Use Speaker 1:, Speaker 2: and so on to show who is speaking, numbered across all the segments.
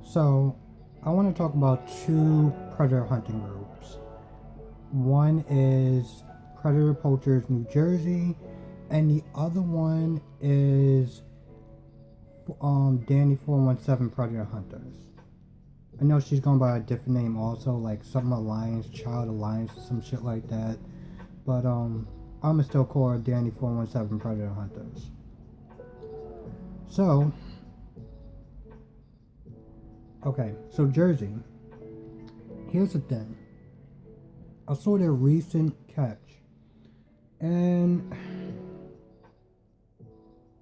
Speaker 1: So, I want to talk about two predator hunting groups. One is Predator Poachers New Jersey, and the other one is Danny 417 Predator Hunters. I know she's going by a different name also, like something Alliance, Child Alliance, or some shit like that. But I'ma still call her Danny 417 Predator Hunters. So, okay, so Jersey. Here's the thing. I saw their recent catch, and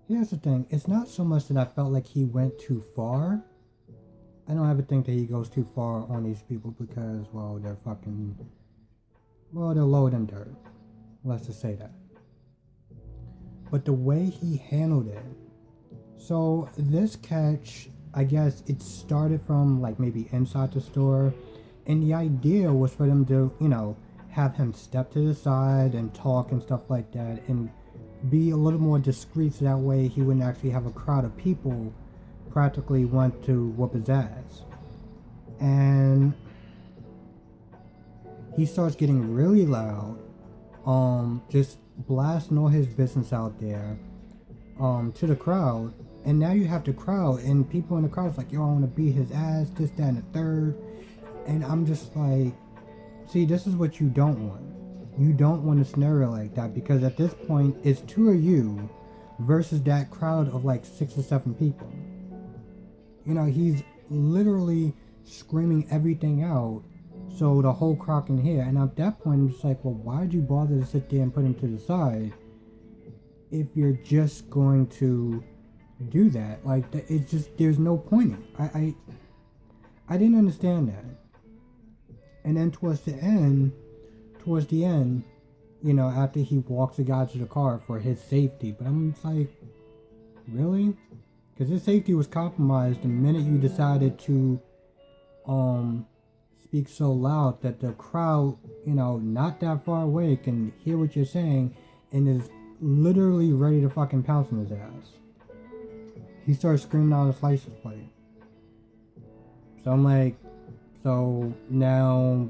Speaker 1: here's the thing. It's not so much that I felt like he went too far. I don't ever think that he goes too far on these people because, well, they're fucking, well, they're lower than dirt. Let's just say that. But the way he handled it. So this catch, I guess it started from like maybe inside the store. And the idea was for them to, have him step to the side and talk and stuff like that and be a little more discreet so that way he wouldn't actually have a crowd of people practically want to whoop his ass. And he starts getting really loud, just blasting all his business out there, to the crowd. And now you have the crowd and people in the crowd's like, yo, I want to beat his ass, this, that, and the third. And I'm just like, see, this is what you don't want. You don't want a scenario like that because at this point, it's two of you versus that crowd of like 6 or 7 people. He's literally screaming everything out so the whole crowd can hear. And at that point, I'm just like, well, why'd you bother to sit there and put him to the side if you're just going to do that? Like, it's just, there's no point. I didn't understand that. And then towards the end, after he walks the guy to the car for his safety, but I'm just like, really? Because his safety was compromised the minute you decided to speak so loud that the crowd, not that far away can hear what you're saying and is literally ready to fucking pounce on his ass. He starts screaming out his license plate. So I'm like, so now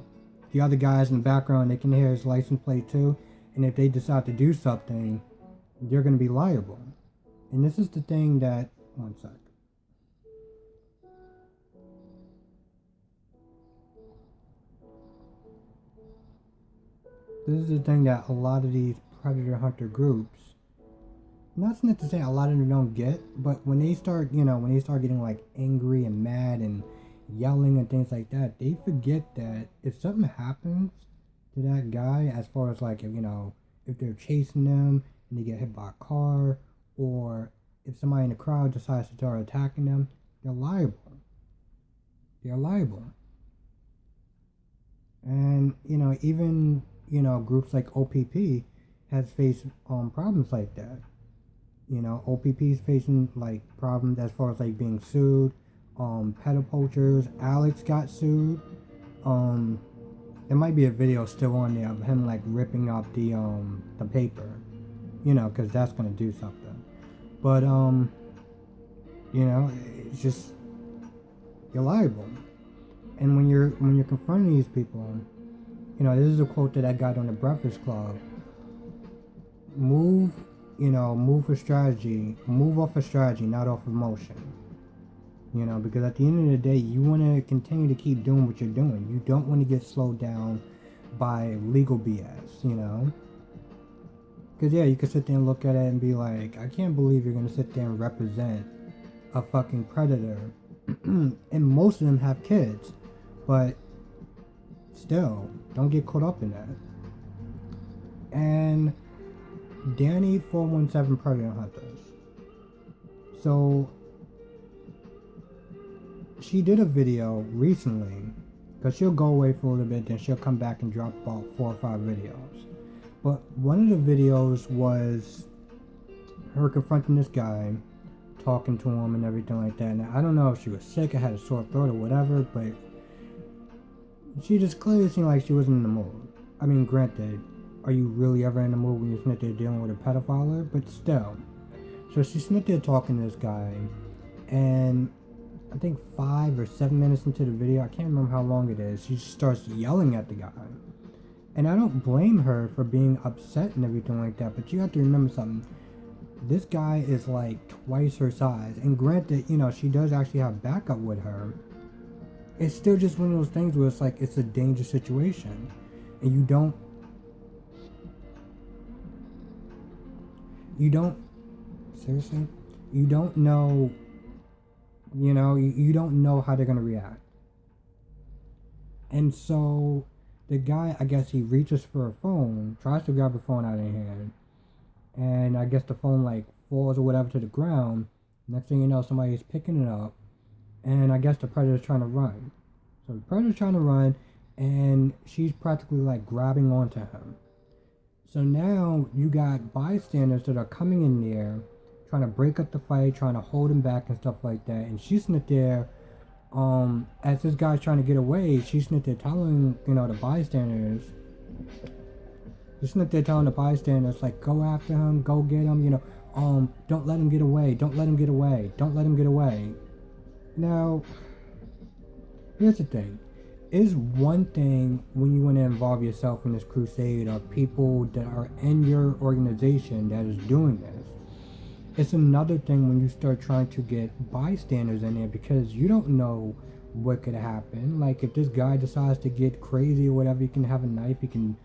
Speaker 1: the other guys in the background, they can hear his license plate too. And if they decide to do something, they're going to be liable. And this is the thing that, one sec. This is the thing that a lot of these predator hunter groups, not to say a lot of them don't get, but when they start, getting like angry and mad and yelling and things like that, they forget that if something happens to that guy, as far as like if they're chasing them and they get hit by a car, or if somebody in the crowd decides to start attacking them, they're liable. And even groups like OPP has faced problems like that. OPP is facing like problems as far as like being sued. Pedal Poachers, Alex got sued. There might be a video still on there of him like ripping up the paper, because that's gonna do something. But it's just, you're liable. And when you're confronting these people, this is a quote that I got on the Breakfast Club. Move off of strategy, not off emotion. Because at the end of the day, you want to continue to keep doing what you're doing. You don't want to get slowed down by legal BS, Because, yeah, you can sit there and look at it and be like, I can't believe you're going to sit there and represent a fucking predator. And most of them have kids. But still, don't get caught up in that. And Danny 417 Predator Hunters. So she did a video recently, because she'll go away for a little bit, then she'll come back and drop about 4 or 5 videos. But one of the videos was her confronting this guy, talking to him and everything like that. And I don't know if she was sick or had a sore throat or whatever, but she just clearly seemed like she wasn't in the mood. I mean, granted, are you really ever in the mood when you're sitting there dealing with a pedophile? But still. So she's sitting there talking to this guy, and I think 5 or 7 minutes into the video, I can't remember how long it is, she starts yelling at the guy. And I don't blame her for being upset and everything like that, but you have to remember something. This guy is like twice her size, and granted, she does actually have backup with her. It's still just one of those things where it's like, it's a dangerous situation, and you don't seriously, you don't know, you don't know how they're gonna react. And so the guy, I guess he reaches for a phone, tries to grab the phone out of her hand, and I guess the phone like falls or whatever to the ground. Next thing you know, somebody's picking it up, and I guess the predator's trying to run. So the predator's trying to run, and she's practically like grabbing onto him. So now you got bystanders that are coming in there, trying to break up the fight, trying to hold him back and stuff like that. And she's sitting there, as this guy's trying to get away, she's sitting there telling, the bystanders, like, go after him, go get him, don't let him get away, don't let him get away, don't let him get away. Now, here's the thing. It's one thing when you want to involve yourself in this crusade or people that are in your organization that is doing this. It's another thing when you start trying to get bystanders in there, because you don't know what could happen. Like, if this guy decides to get crazy or whatever, he can have a knife, he can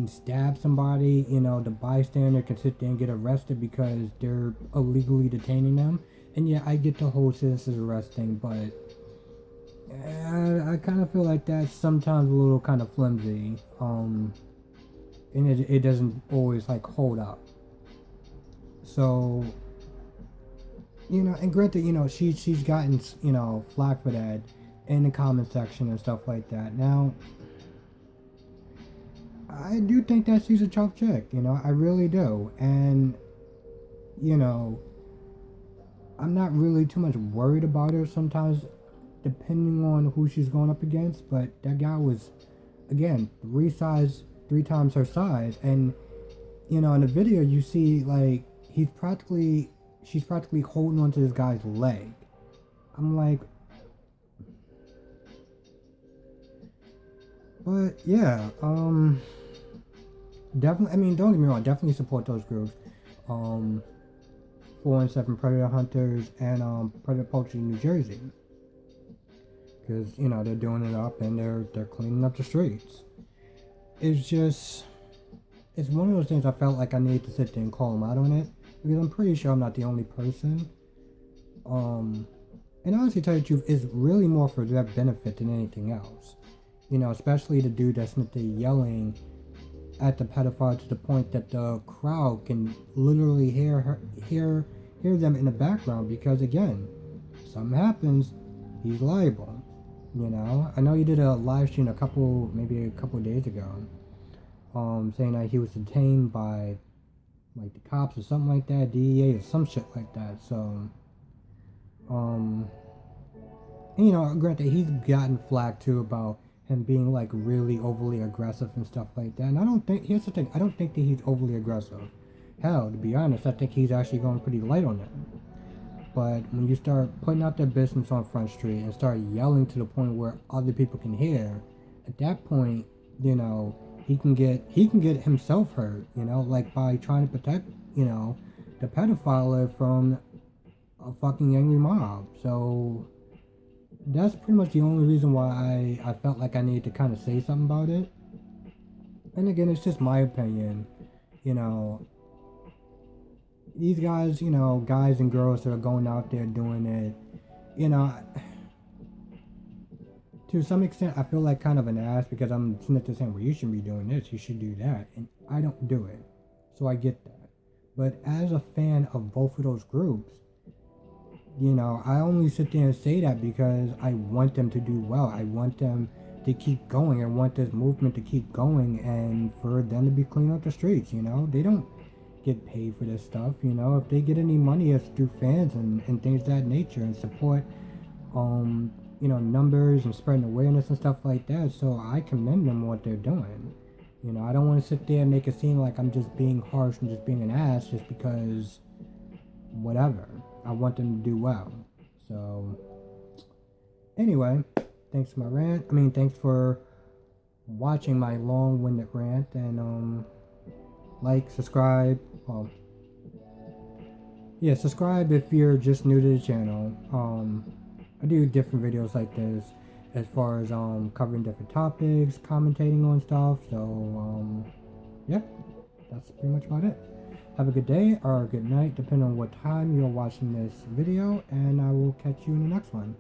Speaker 1: stab somebody, the bystander can sit there and get arrested because they're illegally detaining them. And yeah, I get the whole citizens arrest thing, but I kind of feel like that's sometimes a little kind of flimsy, and it doesn't always like hold up. So, and granted, she's gotten, flack for that in the comment section and stuff like that. Now, I do think that she's a tough chick, I really do. And, I'm not really too much worried about her sometimes, depending on who she's going up against. But that guy was, again, 3 times her size. And, in the video, you see, like, she's practically holding onto this guy's leg. I'm like, but yeah, definitely, I mean, don't get me wrong, definitely support those groups. 4 and 7 Predator Hunters and Predator Poachers in New Jersey. Because, they're doing it up and they're cleaning up the streets. It's one of those things I felt like I needed to sit there and call them out on it. Because I'm pretty sure I'm not the only person. And honestly, tell you the truth, it's really more for their benefit than anything else. Especially the dude that's not there yelling at the pedophile to the point that the crowd can literally hear them in the background, because again, something happens, he's liable. I know you did a live stream maybe a couple days ago, saying that he was detained by like the cops or something like that, DEA or some shit like that. So, granted, he's gotten flack too about him being like really overly aggressive and stuff like that. And here's the thing, I don't think that he's overly aggressive. Hell, to be honest, I think he's actually going pretty light on it. But when you start putting out their business on Front Street and start yelling to the point where other people can hear, at that point, he can get himself hurt, like by trying to protect, the pedophile from a fucking angry mob. So that's pretty much the only reason why I felt like I needed to kind of say something about it. And again, it's just my opinion, these guys, guys and girls that are going out there doing it, to some extent, I feel like kind of an ass, because I'm sitting there saying, well, you shouldn't be doing this, you should do that, and I don't do it. So I get that. But as a fan of both of those groups, I only sit there and say that because I want them to do well. I want them to keep going. I want this movement to keep going and for them to be clean up the streets, They don't get paid for this stuff, If they get any money, it's through fans and things of that nature, and support, numbers and spreading awareness and stuff like that. So I commend them what they're doing. I don't want to sit there and make it seem like I'm just being harsh and just being an ass just because whatever. I want them to do well. So Anyway, thanks for my rant. I mean, thanks for watching my long-winded rant, and like, subscribe. Yeah, subscribe if you're just new to the channel. I do different videos like this, as far as covering different topics, commentating on stuff. So yeah, that's pretty much about it. Have a good day or a good night, depending on what time you're watching this video, and I will catch you in the next one.